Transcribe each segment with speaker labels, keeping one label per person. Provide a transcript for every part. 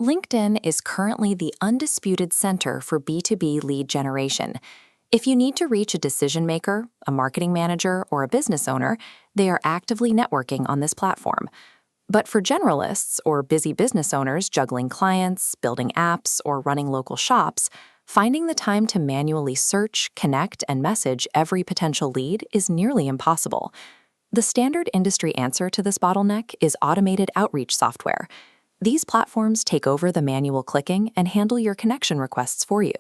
Speaker 1: LinkedIn is currently the undisputed center for B2B lead generation. If you need to reach a decision maker, a marketing manager, or a business owner, they are actively networking on this platform. But for generalists or busy business owners juggling clients, building apps, or running local shops, finding the time to manually search, connect, and message every potential lead is nearly impossible. The standard industry answer to this bottleneck is automated outreach software. These platforms take over the manual clicking and handle your connection requests for you.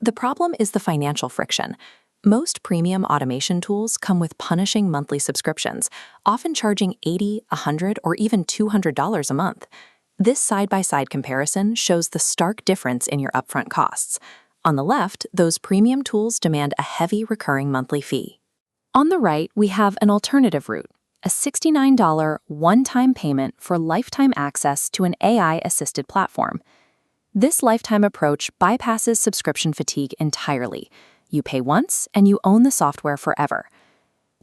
Speaker 1: The problem is the financial friction. Most premium automation tools come with punishing monthly subscriptions, often charging $80, $100, or even $200 a month. This side-by-side comparison shows the stark difference in your upfront costs. On the left, those premium tools demand a heavy recurring monthly fee. On the right, we have an alternative route, a $69 one-time payment for lifetime access to an AI-assisted platform. This lifetime approach bypasses subscription fatigue entirely. You pay once, and you own the software forever.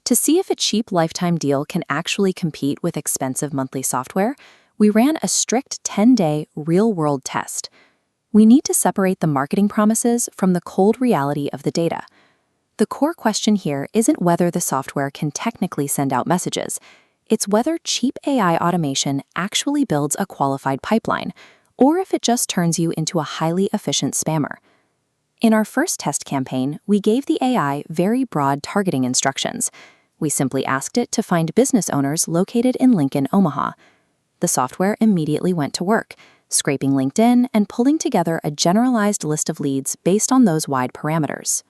Speaker 1: To see if a cheap lifetime deal can actually compete with expensive monthly software, we ran a strict 10-day real-world test. We need to separate the marketing promises from the cold reality of the data. The core question here isn't whether the software can technically send out messages. It's whether cheap AI automation actually builds a qualified pipeline, or if it just turns you into a highly efficient spammer. In our first test campaign, we gave the AI very broad targeting instructions. We simply asked it to find business owners located in Lincoln, Omaha. The software immediately went to work, scraping LinkedIn and pulling together a generalized list of leads based on those wide parameters.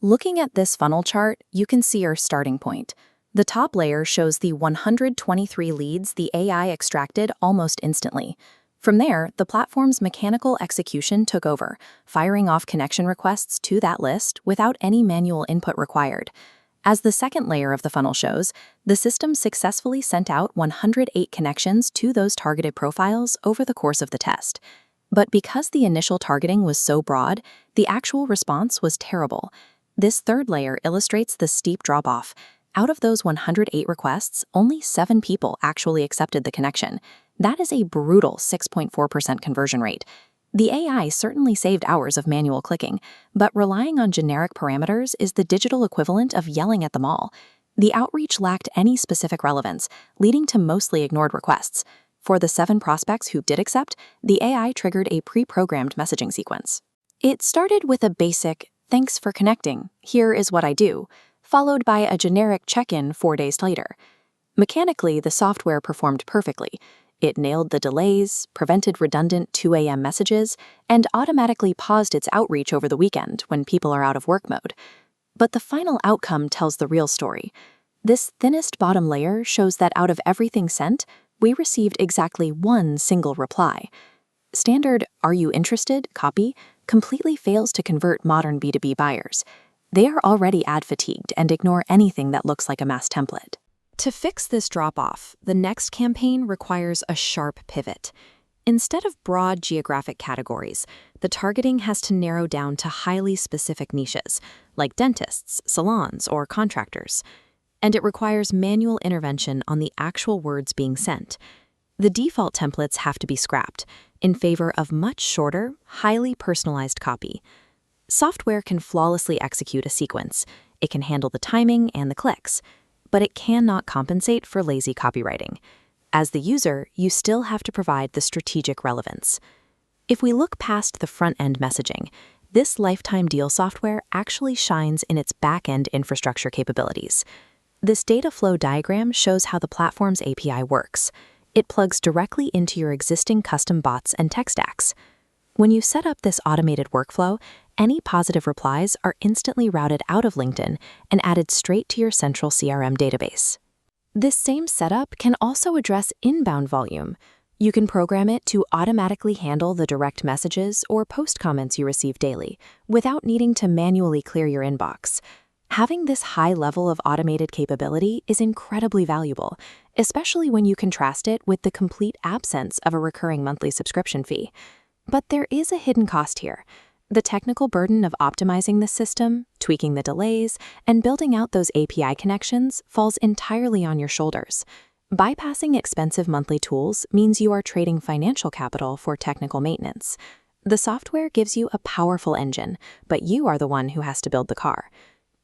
Speaker 1: Looking at this funnel chart, you can see our starting point. The top layer shows the 123 leads the AI extracted almost instantly. From there, the platform's mechanical execution took over, firing off connection requests to that list without any manual input required. As the second layer of the funnel shows, the system successfully sent out 108 connections to those targeted profiles over the course of the test. But because the initial targeting was so broad, the actual response was terrible. This third layer illustrates the steep drop-off. Out of those 108 requests, only 7 people actually accepted the connection. That is a brutal 6.4% conversion rate. The AI certainly saved hours of manual clicking, but relying on generic parameters is the digital equivalent of yelling at them all. The outreach lacked any specific relevance, leading to mostly ignored requests. For the 7 prospects who did accept, the AI triggered a pre-programmed messaging sequence. It started with a basic, "Thanks for connecting, here is what I do," followed by a generic check-in 4 days later. Mechanically, the software performed perfectly. It nailed the delays, prevented redundant 2 a.m. messages, and automatically paused its outreach over the weekend when people are out of work mode. But the final outcome tells the real story. This thinnest bottom layer shows that out of everything sent, we received exactly 1 single reply. Standard "Are you interested?" copy completely fails to convert modern B2B buyers. They are already ad-fatigued and ignore anything that looks like a mass template. To fix this drop-off, the next campaign requires a sharp pivot. Instead of broad geographic categories, the targeting has to narrow down to highly specific niches, like dentists, salons, or contractors. And it requires manual intervention on the actual words being sent. The default templates have to be scrapped in favor of much shorter, highly personalized copy. Software can flawlessly execute a sequence. It can handle the timing and the clicks, but it cannot compensate for lazy copywriting. As the user, you still have to provide the strategic relevance. If we look past the front-end messaging, this lifetime deal software actually shines in its back-end infrastructure capabilities. This data flow diagram shows how the platform's API works. It plugs directly into your existing custom bots and tech stacks. When you set up this automated workflow, any positive replies are instantly routed out of LinkedIn and added straight to your central CRM database. This same setup can also address inbound volume. You can program it to automatically handle the direct messages or post comments you receive daily without needing to manually clear your inbox. Having this high level of automated capability is incredibly valuable, especially when you contrast it with the complete absence of a recurring monthly subscription fee. But there is a hidden cost here. The technical burden of optimizing the system, tweaking the delays, and building out those API connections falls entirely on your shoulders. Bypassing expensive monthly tools means you are trading financial capital for technical maintenance. The software gives you a powerful engine, but you are the one who has to build the car.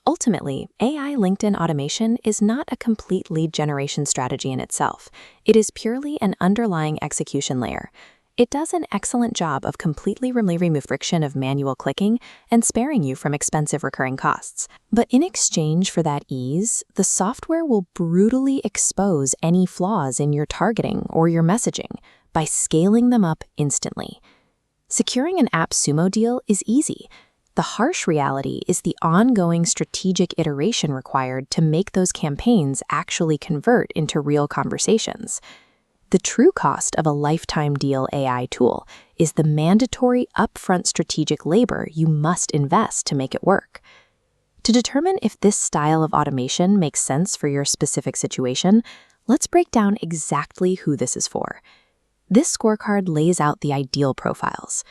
Speaker 1: Ultimately, AI LinkedIn automation is not a complete lead generation strategy in itself. It is purely an underlying execution layer. It does an excellent job of completely removing friction of manual clicking and sparing you from expensive recurring costs. But in exchange for that ease, the software will brutally expose any flaws in your targeting or your messaging by scaling them up instantly. Securing an AppSumo deal is easy. The harsh reality is the ongoing strategic iteration required to make those campaigns actually convert into real conversations. The true cost of a lifetime deal AI tool is the mandatory upfront strategic labor you must invest to make it work. To determine if this style of automation makes sense for your specific situation, let's break down exactly who this is for. This scorecard lays out the ideal profiles.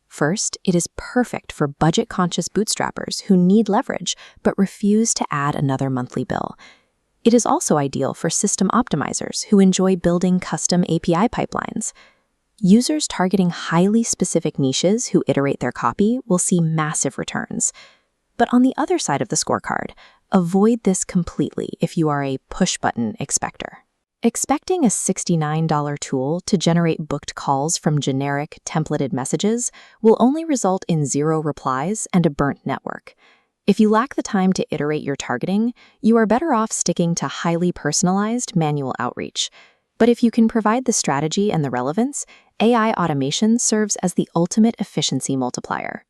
Speaker 1: First, it is perfect for budget-conscious bootstrappers who need leverage but refuse to add another monthly bill. It is also ideal for system optimizers who enjoy building custom API pipelines. Users targeting highly specific niches who iterate their copy will see massive returns. But on the other side of the scorecard, avoid this completely if you are a push-button expector. Expecting a $69 tool to generate booked calls from generic, templated messages will only result in 0 replies and a burnt network. If you lack the time to iterate your targeting, you are better off sticking to highly personalized manual outreach. But if you can provide the strategy and the relevance, AI automation serves as the ultimate efficiency multiplier.